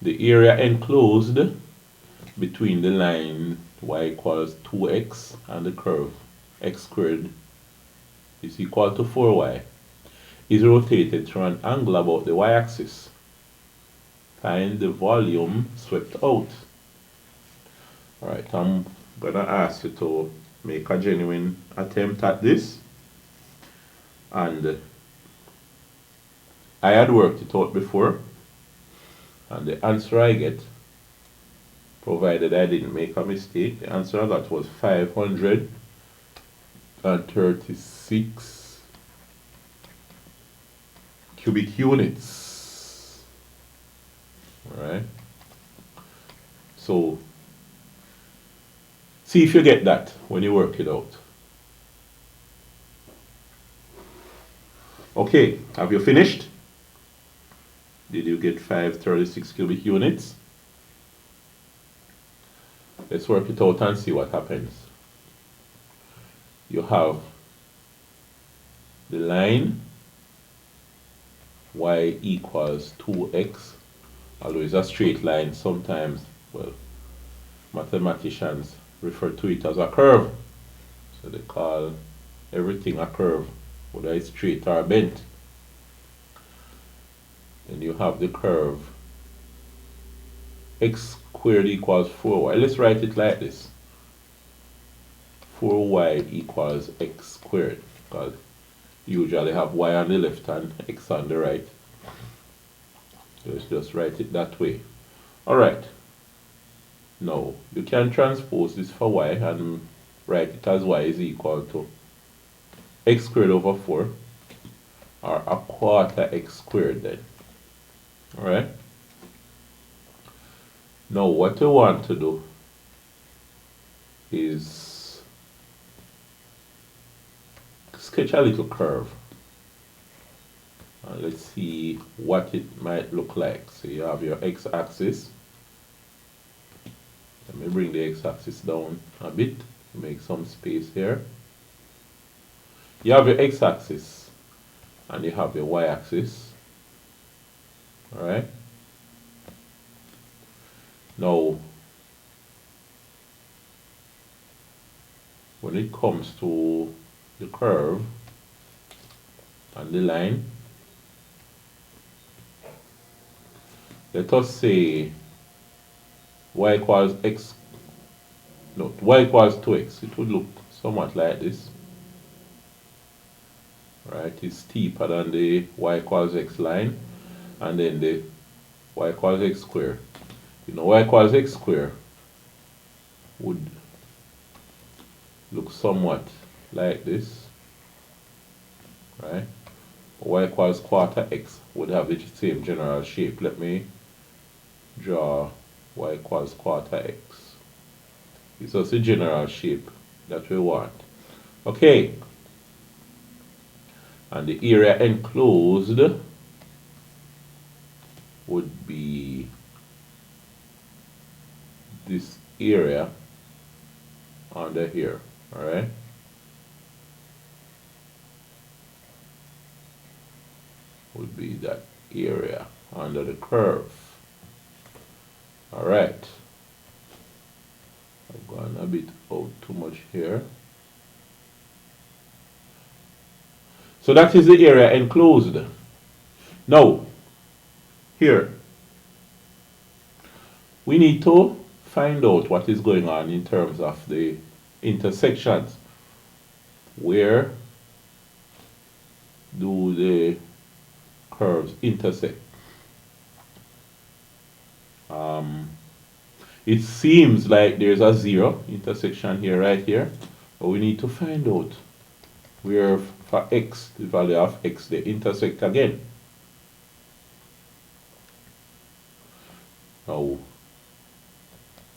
the area enclosed between the line y equals 2x and the curve x squared is equal to 4y is rotated through an angle about the y-axis. Find the volume swept out. Alright, I'm gonna ask you to make a genuine attempt at this. And I had worked it out before, and the answer I get, provided I didn't make a mistake, the answer I got was 536 cubic units. Alright, so see if you get that when you work it out. Okay, have you finished? Did you get 536 cubic units? Let's work it out and see what happens. You have the line y equals 2x, although it's a straight line. Sometimes, well, mathematicians refer to it as a curve. So they call everything a curve, whether it's straight or bent. Then you have the curve x squared equals 4y. Let's write it like this. 4y equals x squared, because you usually have y on the left and x on the right. So let's just write it that way. Alright. Now, you can transpose this for y and write it as y is equal to x squared over 4, or a quarter x squared then. Alright. Now what you want to do is sketch a little curve. And let's see what it might look like. So you have your x-axis. Let me bring the x-axis down a bit, make some space here. You have your x-axis and you have your y-axis. Alright. Now, when it comes to the curve and the line, let us say y equals x, no, y equals 2x. It would look somewhat like this. Right, it's steeper than the y equals x line, and then the y equals x squared. You know, y equals x squared would look somewhat like this, right? Y equals quarter x would have the same general shape. Let me draw y equals quarter x. It's just the general shape that we want. Okay. And the area enclosed would be this area under here, alright? Would be that area under the curve. Alright. I've gone a bit out too much here. So that is the area enclosed. Now, here, we need to find out what is going on in terms of the intersections. Where do the curves intersect? It seems like there's a zero intersection here, right here, but we need to find out where for x, the value of x, they intersect again. Now,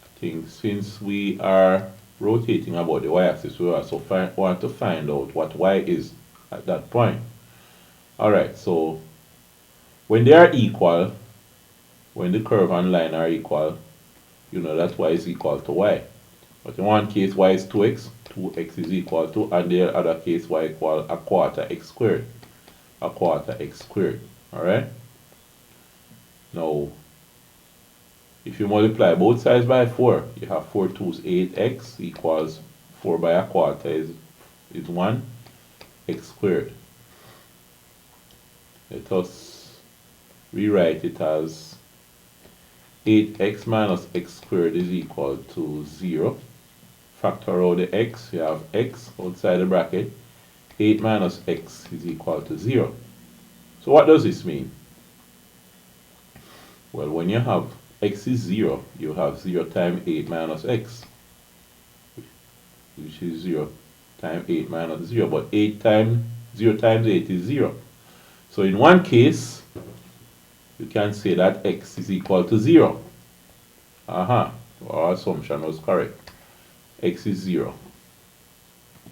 I think since we are rotating about the y-axis, we also want to find out what y is at that point. Alright, so when they are equal, when the curve and line are equal, you know that y is equal to y. But in one case y is 2x, 2x is equal to, and the other case y equal a quarter x squared. A quarter x squared. Alright? Now, If you multiply both sides by 4, you have 4 twos 8x equals 4 by a quarter is 1 x squared. Let us rewrite it as 8x minus x squared is equal to 0. Factor out the x, you have x outside the bracket. 8 minus x is equal to 0. So what does this mean? Well, when you have x is 0, you have 0 times 8 minus x, which is 0 times 8 minus 0. But 8 times 0 times 8 is 0. So in one case, you can say that x is equal to 0. Our assumption was correct. X is 0.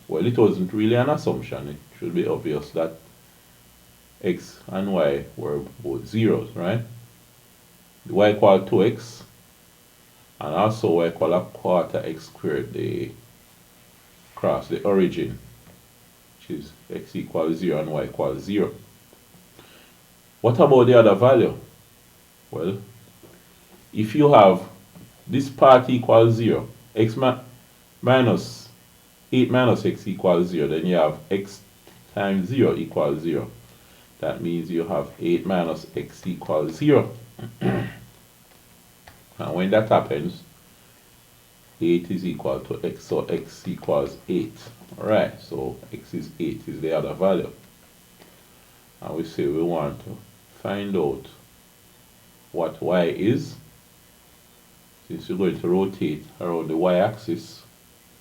Well, it wasn't really an assumption. It should be obvious that x and y were both zeros, right? Y equal 2x, and also y equal a quarter x squared. They cross the origin, which is x equals 0 and y equals 0. What about the other value? Well, if you have this part equals 0, x minus 8 minus x equals 0, then you have x times 0 equals 0. That means you have 8 minus x equals 0. And when that happens, 8 is equal to x, so x equals 8. Alright, so x is 8 is the other value. And we say we want to find out what y is. Since you're going to rotate around the y-axis,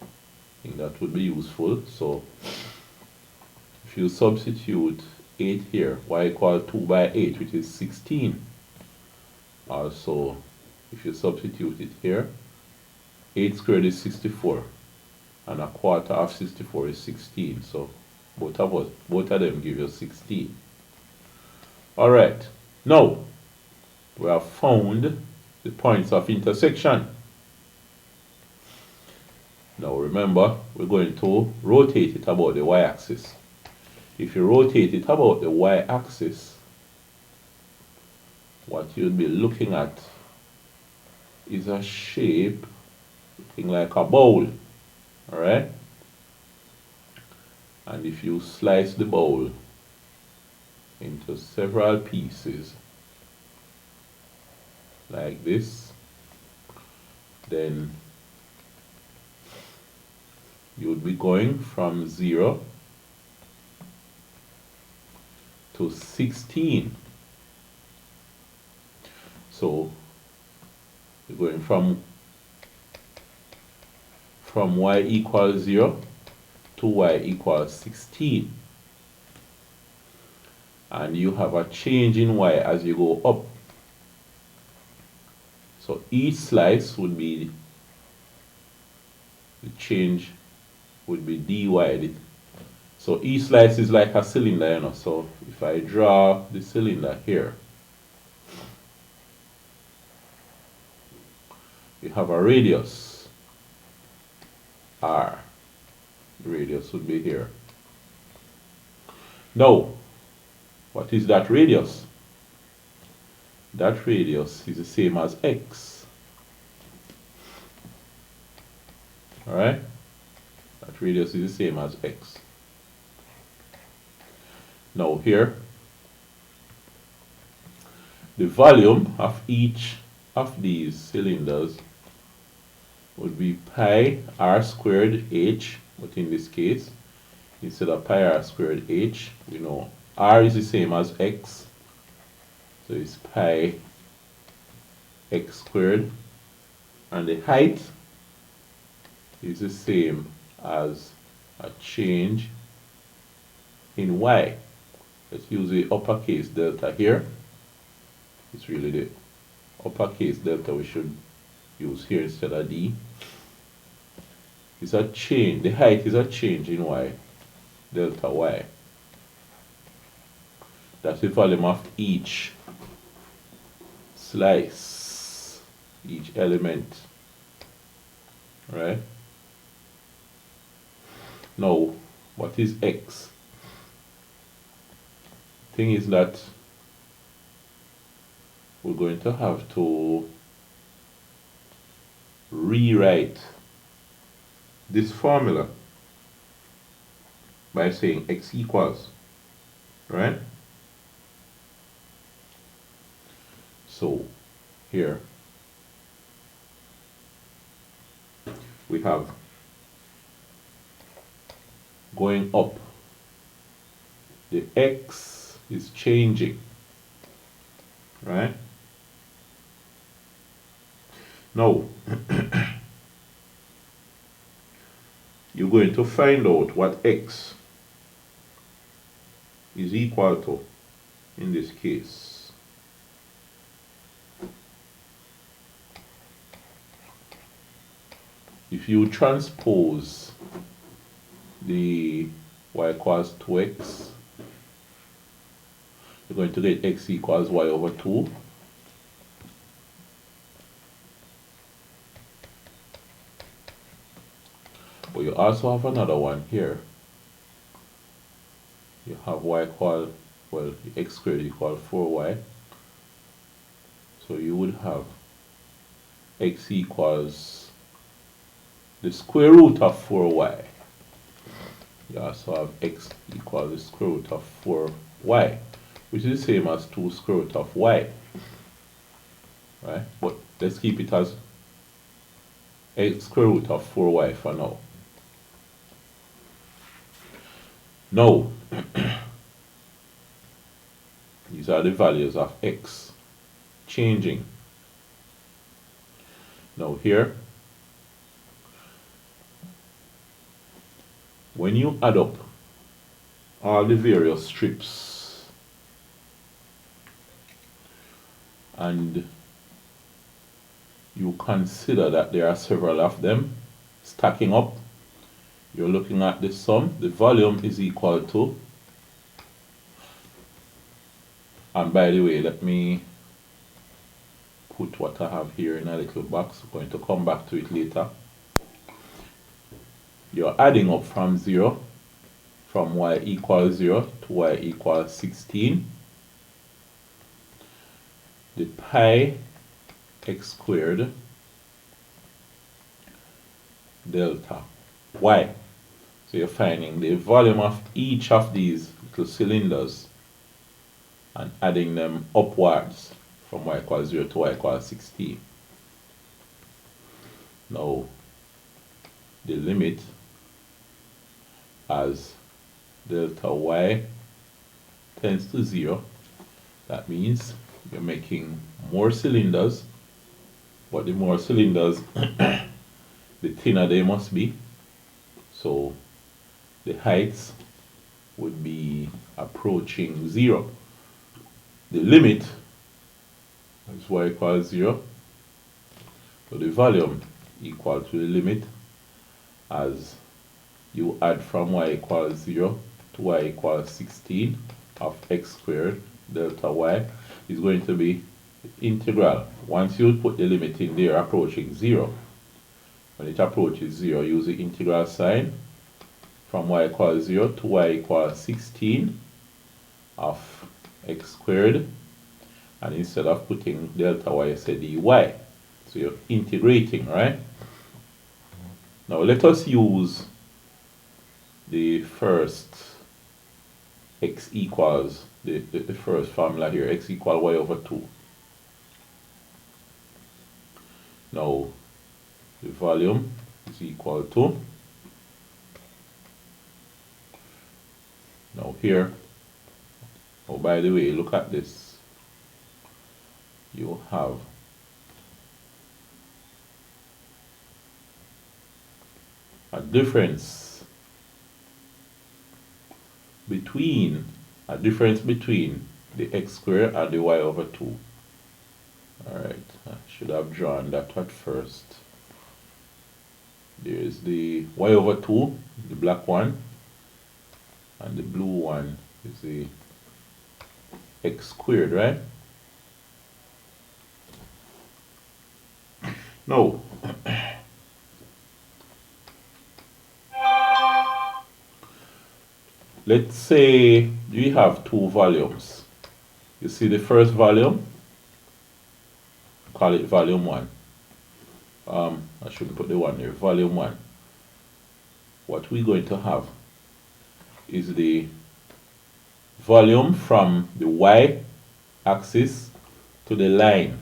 I think that would be useful. So if you substitute 8 here, y equals 2 by 8, which is 16. Also, if you substitute it here, 8 squared is 64, and a quarter of 64 is 16. So both of them give you 16. Alright, now we have found the points of intersection. Now remember, we're going to rotate it about the y-axis. If you rotate it about the y-axis, what you'll be looking at is a shape looking like a bowl. Alright? And if you slice the bowl into several pieces like this, then you would be going from 0 to 16. So you're going from y equals 0 to y equals 16. And you have a change in y as you go up. So each slice would be, the change would be dy. So each slice is like a cylinder, you know. So if I draw the cylinder here, you have a radius r. The radius would be here. Now, what is that radius? That radius is the same as x. Alright? That radius is the same as x. Now here, the volume of each of these cylinders would be pi r squared h, but in this case, instead of pi r squared h, we know r is the same as x, so it's pi x squared, and the height is the same as a change in y. Let's use the uppercase delta here. It's really the uppercase delta we should use here instead of d. It's a change, the height is a change in y, delta y. That's the volume of each slice, each element. Right? Now, what is x? Thing is that we're going to have to rewrite this formula by saying x equals, right? So here we have going up, the x is changing, right? Now you're going to find out what x is equal to in this case. If you transpose the y equals 2x, you're going to get x equals y over 2. But you also have another one here. You have y equal, well, x squared equal 4y. So you would have x equals the square root of 4y. You also have x equals the square root of 4y, which is the same as 2 square root of y. Right? But let's keep it as x square root of 4y for now. Now, these are the values of x changing. Now here, when you add up all the various strips and you consider that there are several of them stacking up, you're looking at the sum. The volume is equal to, and by the way, let me put what I have here in a little box. I'm going to come back to it later. You're adding up from 0, from y equals 0 to y equals 16. The pi x squared delta y. So you're finding the volume of each of these little cylinders and adding them upwards from y equals 0 to y equals 16. Now, the limit as delta y tends to 0, that means you're making more cylinders, but the more cylinders, the thinner they must be. So the heights would be approaching 0. The limit is y equals 0. So the volume equal to the limit as you add from y equals 0 to y equals 16 of x squared delta y is going to be the integral. Once you put the limit in there approaching 0, when it approaches 0, use the integral sign from y equals 0 to y equals 16 of x squared, and instead of putting delta y, you say dy. So you're integrating, right? Now let us use the first x equals, the first formula here, x equals y over 2. Now the volume is equal to, now here, oh by the way, look at this. You have a difference between the x squared and the y over 2. Alright, I should have drawn that at first. There's the y over 2, the black one, and the blue one is the x squared, right? Now, let's say we have two volumes. You see the first volume, call it volume 1. I shouldn't put the 1 there, volume 1. What we're going to have is the volume from the y axis to the line.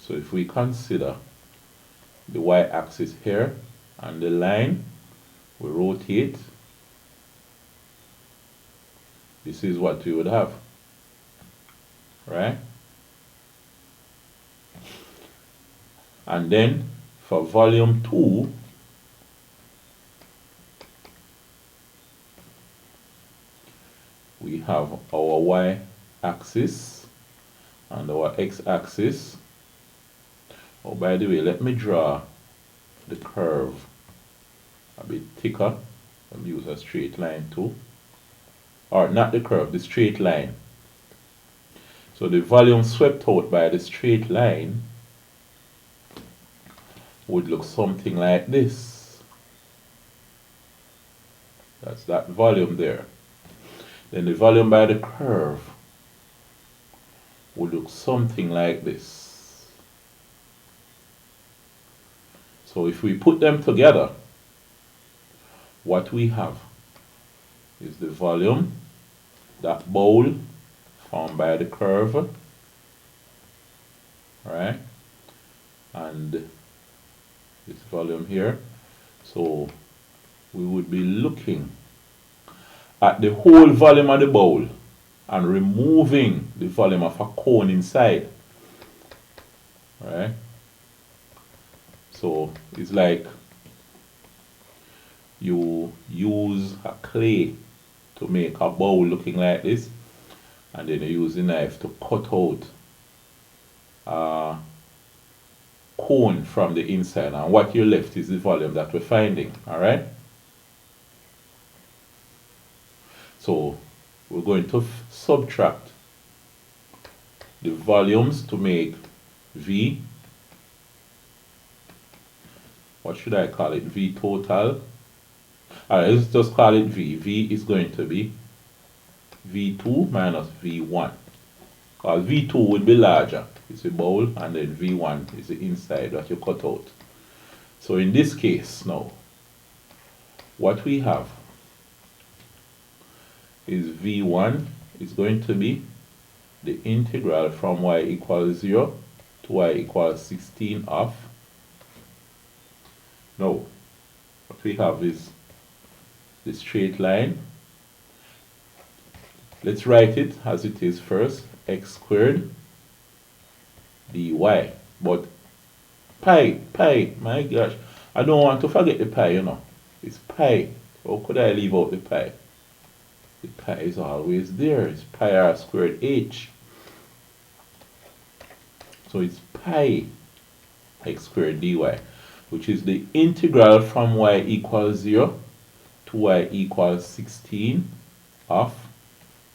So if we consider the y axis here and the line, we rotate, this is what we would have, right? And then for volume 2, we have our y axis and our x axis. Oh, by the way, let me draw the curve a bit thicker. Let me use a straight line too. Or not the curve, the straight line. So the volume swept out by the straight line would look something like this. That's that volume there. Then the volume by the curve would look something like this. So if we put them together, what we have is the volume, that bowl formed by the curve, right? And this volume here. So we would be looking at the whole volume of the bowl and removing the volume of a cone inside, right? So it's like you use a clay to make a bowl looking like this, and then you use the knife to cut out a cone from the inside, and what you're left is the volume that we're finding. All right, so we're going to subtract the volumes to make V. What should I call it? V total. Alright, let's just call it V. V is going to be V2 minus V1. Because V2 would be larger. It's a bowl, and then V1 is the inside that you cut out. So in this case now, what we have is V1 is going to be the integral from y equals 0 to y equals 16 of. Now, what we have is the straight line. Let's write it as it is first, x squared dy. But pi, my gosh, I don't want to forget the pi, you know. It's pi. How could I leave out the pi? The pi is always there. It's pi r squared h. So it's pi x squared dy, which is the integral from y equals 0 to y equals 16 of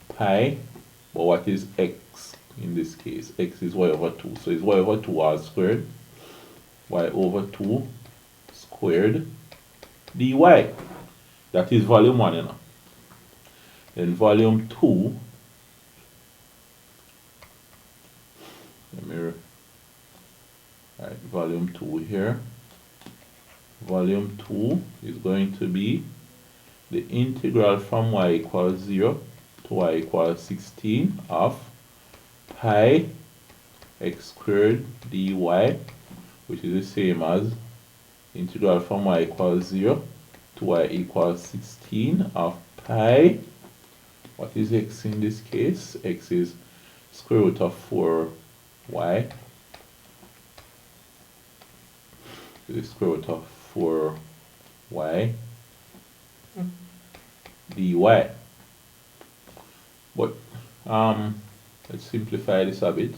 pi, but what is x in this case? X is y over 2. So it's y over 2 all squared, y over 2 squared dy. That is volume 1, you know. Then volume 2, let me write volume 2 here. Volume 2 is going to be the integral from y equals 0 to y equals 16 of pi x squared dy, which is the same as integral from y equals 0 to y equals 16 of pi. What is x in this case? X is square root of 4y. The square root of 4y dy. But let's simplify this a bit.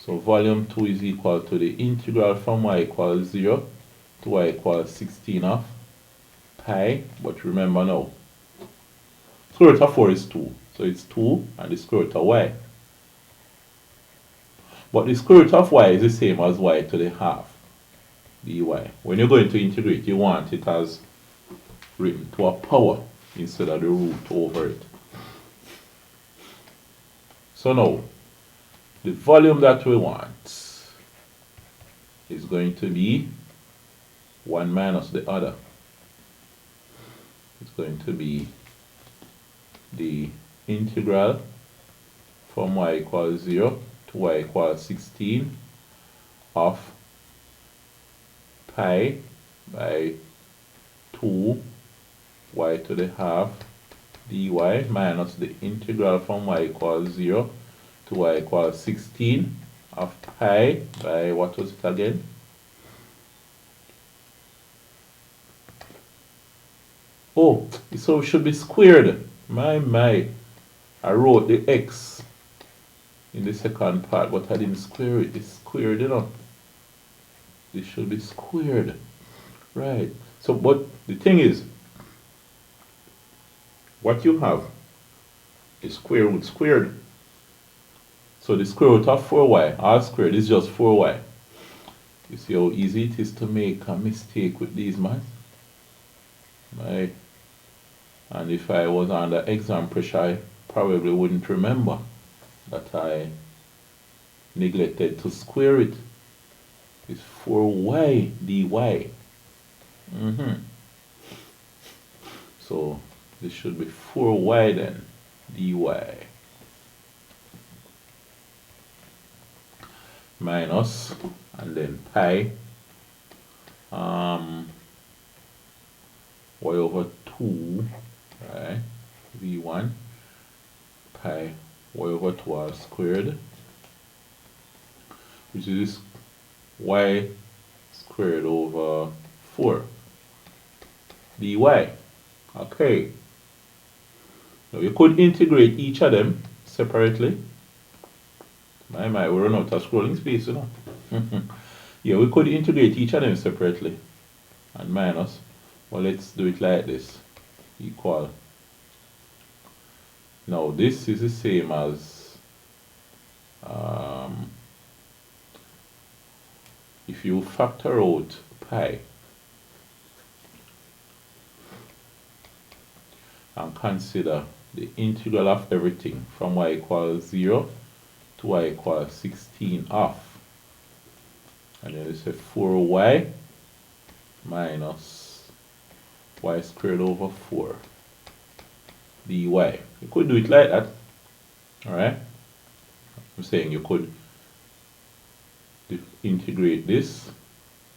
So volume 2 is equal to the integral from y equals 0 to y equals 16 of pi. But remember now, square root of 4 is 2. So it's 2 and the square root of y. But the square root of y is the same as y to the half dy. When you're going to integrate, you want it as written to a power instead of the root over it. So now, the volume that we want is going to be one minus the other. It's going to be the integral from y equals 0 to y equals 16 of pi by 2 y to the half dy minus the integral from y equals 0 to y equals 16 of pi by, what was it again? Oh, so it should be squared. My. I wrote the x in the second part, but I didn't square it. It's squared, you know. This should be squared. Right. So, but the thing is, what you have is square root squared. So the square root of 4y, r squared, is just 4y. You see how easy it is to make a mistake with these, man? Right. And if I was under exam pressure, I probably wouldn't remember that I neglected to square it. It's 4y dy. So this should be 4y then, dy. Minus, and then pi, y over 2, right, v1, pi y over 2 r squared, which is y squared over 4 dy. Okay. Now you could integrate each of them separately. We run out of scrolling space, you know. Yeah, we could integrate each of them separately and minus. Well, let's do it like this. Equal. Now this is the same as if you factor out pi and consider the integral of everything from y equals 0 to y equals 16 off, and then you say 4y minus y squared over 4 dy. You could do it like that. Alright? I'm saying you could integrate this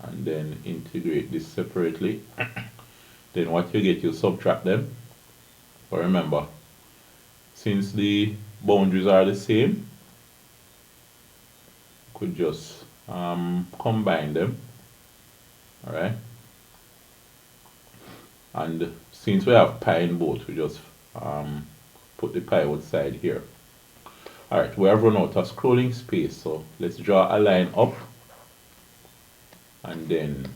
and then integrate this separately. Then what you get, you subtract them. But remember, since the boundaries are the same, you could just combine them. Alright? And since we have pi in both, we just put the pi outside here. Alright, we have run out of scrolling space, so let's draw a line up and then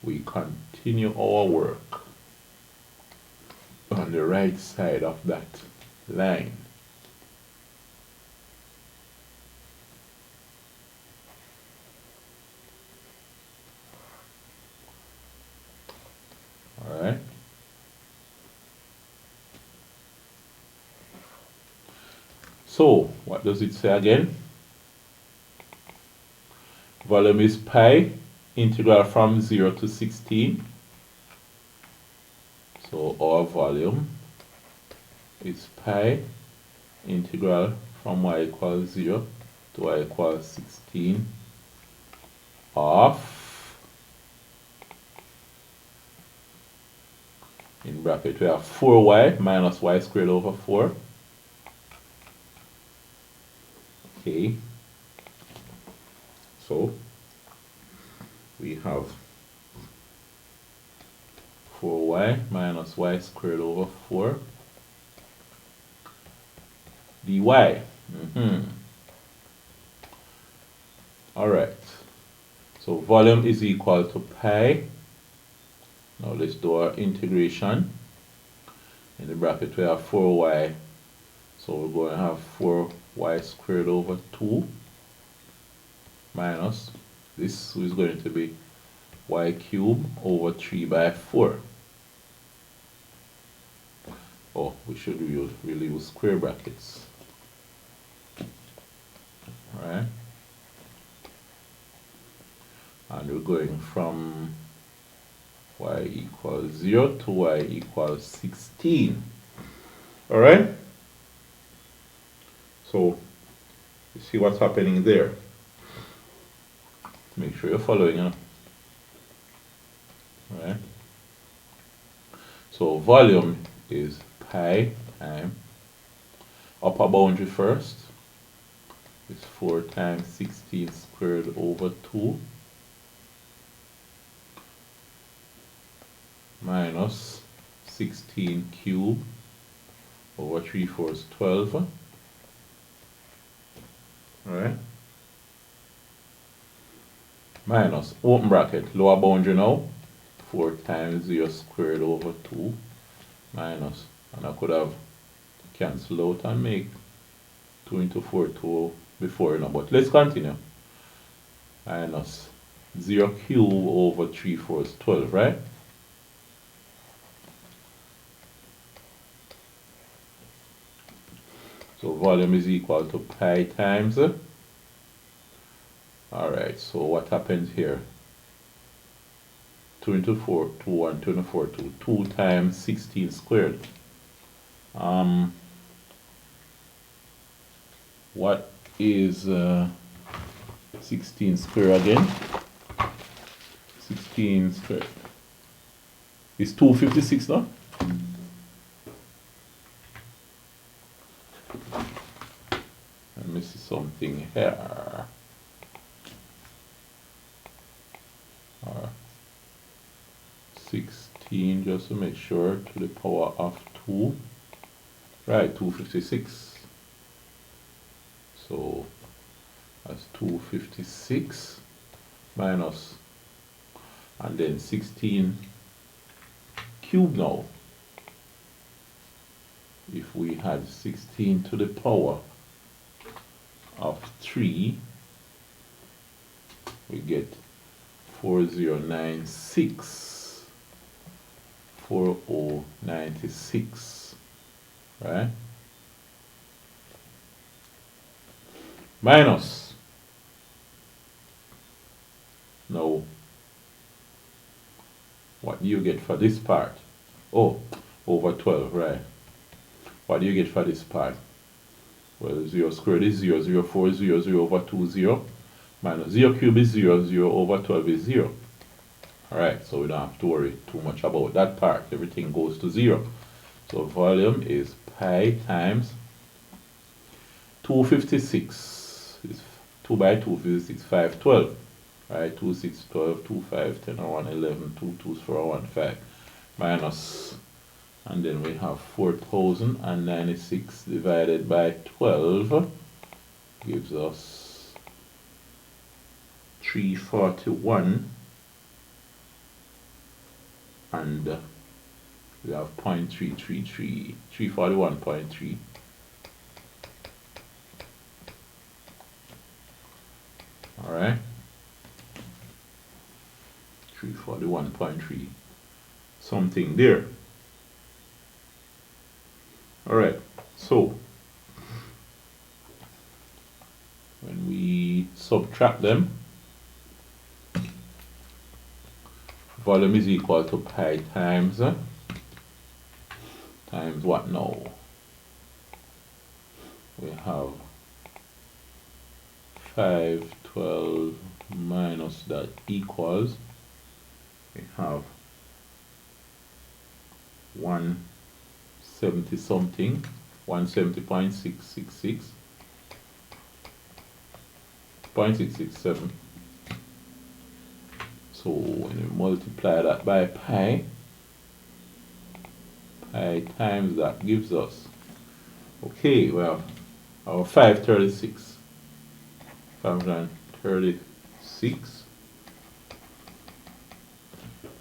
we continue our work on the right side of that line. Alright. So, what does it say again? Volume is pi, integral from 0 to 16. So, our volume is pi, integral from y equals 0 to y equals 16 of, in bracket we have 4y minus y squared over 4. Okay, so we have 4y minus y squared over 4 dy. Alright, so volume is equal to pi. Now let's do our integration. In the bracket we have 4y, so we're going to have 4y squared over 2 minus, this is going to be y cubed over 3 by 4. Oh, we should really use square brackets. going from y equals 0 to y equals 16. Alright? So, you see what's happening there. Make sure you're following, Alright? So, volume is pi times upper boundary first. It's 4 times 16 squared over 2 minus 16 cubed over 3/4 is 12. Alright? Minus, open bracket, lower boundary now, 4 times 0 squared over 2 minus, and I could have cancelled out and make 2 into 4, 2 before, but let's continue. Minus 0 cube over 3/4 is 12, right? So volume is equal to pi times. Alright, so what happens here? 2 into 4, 2, and 2 into 4, 2. 2 times 16 squared. What is 16 squared again? 16 squared. It's 256 now? Let me see something here. 16, just to make sure, to the power of 2. Right, 256. So that's 256 minus, and then 16 cubed now. If we had 16 to the power of 3, we get 4096. 4096, right? Minus. Now, what do you get for this part? Oh, over 12, right? What do you get for this part? Well, 0 squared is 0, 0, 4, 0, 0 over 2, 0. Minus 0 cube is 0, 0 over 12 is 0. Alright, so we don't have to worry too much about that part. Everything goes to 0. So volume is pi times 256. It's 2 by 2, 56, 5, 12. Right, 2, 6, 12, 2, 5, 10, 1, 11, 2, 2, 4, 1, 5. Minus, and then we have 4096 divided by 12 gives us 341. And we have 0.333, 341.3. Alright, 341.3, something there. Alright, so when we subtract them, volume is equal to pi times what now? We have 512 minus that equals, we have 170 something, 170.666, 0.667. So when we multiply that by pi times that gives us, okay, we have our 536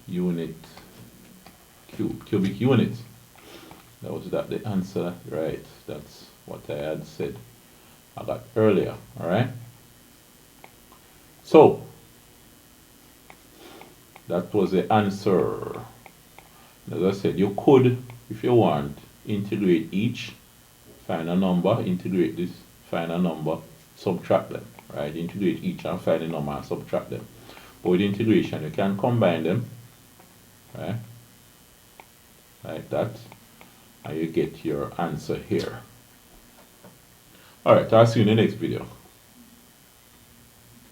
unit cubic units. That was the answer, right? That's what I had said I got earlier. Alright, so that was the answer. As I said, you could, if you want, integrate each, find a number, integrate this, find a number, subtract them, right? Integrate each and find a number and subtract them. with integration, you can combine them, right? Like that, and you get your answer here. Alright, I'll see you in the next video.